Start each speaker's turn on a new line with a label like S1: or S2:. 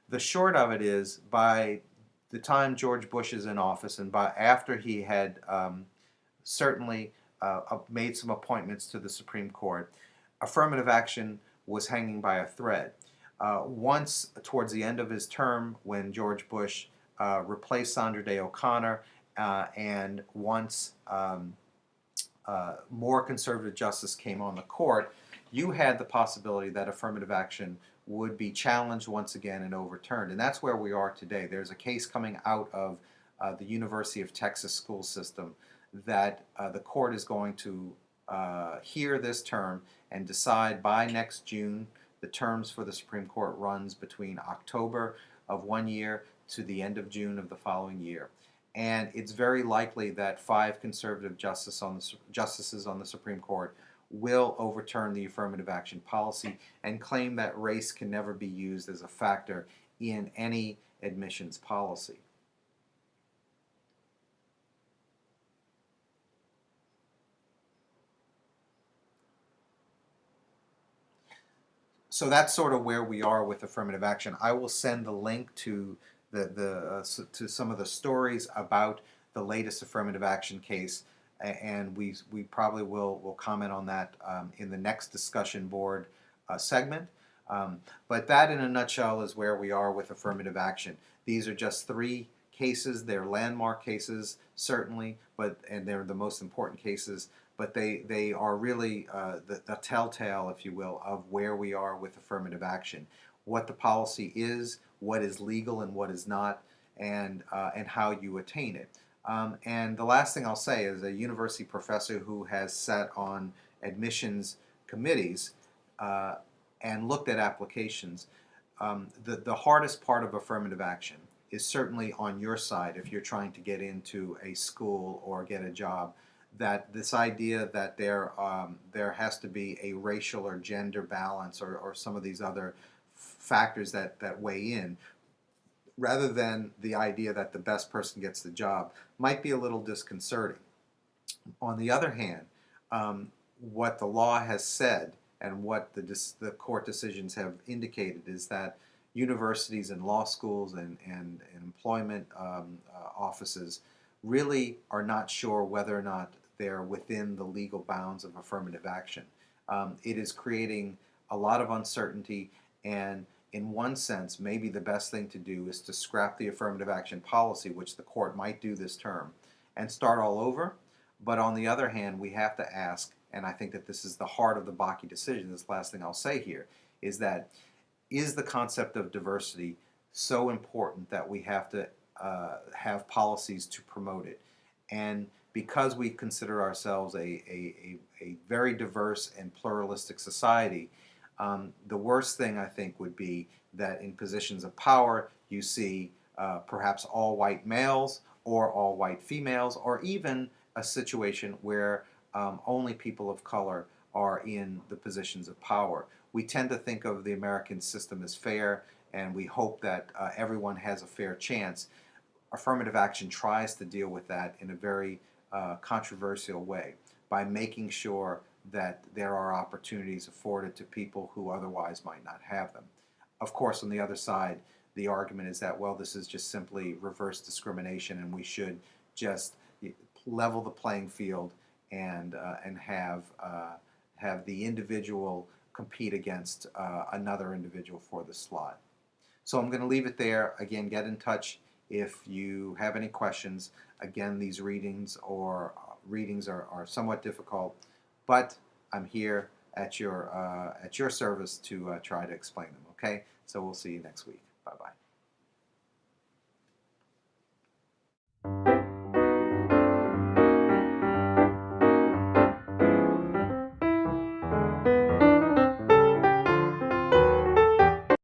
S1: The short of it is, by the time George Bush is in office, and by after he had certainly made some appointments to the Supreme Court, affirmative action was hanging by a thread. Once towards the end of his term, when George Bush replaced Sandra Day O'Connor, and once more conservative justice came on the court, you had the possibility that affirmative action would be challenged once again and overturned. And that's where we are today. There's a case coming out of the University of Texas school system that the court is going to hear this term and decide by next June. The terms for the Supreme Court runs between October of one year to the end of June of the following year. And it's very likely that 5 conservative justices on the Supreme Court will overturn the affirmative action policy and claim that race can never be used as a factor in any admissions policy. So that's sort of where we are with affirmative action. I will send the link to to some of the stories about the latest affirmative action case, and we probably will comment on that in the next discussion board segment. But that, in a nutshell, is where we are with affirmative action. These are just 3 cases. They're landmark cases, certainly, and they're the most important cases. But they are really the telltale, if you will, of where we are with affirmative action, what the policy is, what is legal and what is not, and how you attain it. And the last thing I'll say is, a university professor who has sat on admissions committees and looked at applications, the hardest part of affirmative action is certainly on your side if you're trying to get into a school or get a job. That this idea that there has to be a racial or gender balance, or some of these other factors that weigh in, rather than the idea that the best person gets the job, might be a little disconcerting. On the other hand, what the law has said and what the court decisions have indicated is that universities and law schools and employment offices really are not sure whether or not they're within the legal bounds of affirmative action. It is creating a lot of uncertainty, and in one sense, maybe the best thing to do is to scrap the affirmative action policy, which the court might do this term, and start all over. But on the other hand, we have to ask, and I think that this is the heart of the Bakke decision, this last thing I'll say here, is that, is the concept of diversity so important that we have to have policies to promote it? And because we consider ourselves a very diverse and pluralistic society, the worst thing, I think, would be that in positions of power you see perhaps all white males or all white females, or even a situation where only people of color are in the positions of power. We tend to think of the American system as fair, and we hope that everyone has a fair chance. Affirmative action tries to deal with that in a very controversial way by making sure that there are opportunities afforded to people who otherwise might not have them. Of course, on the other side, the argument is that, well, this is just simply reverse discrimination, and we should just level the playing field and have the individual compete against another individual for the slot. So I'm going to leave it there. Again, get in touch if you have any questions. Again, these readings are somewhat difficult, but I'm here at your service to try to explain them. Okay, so we'll see you next week.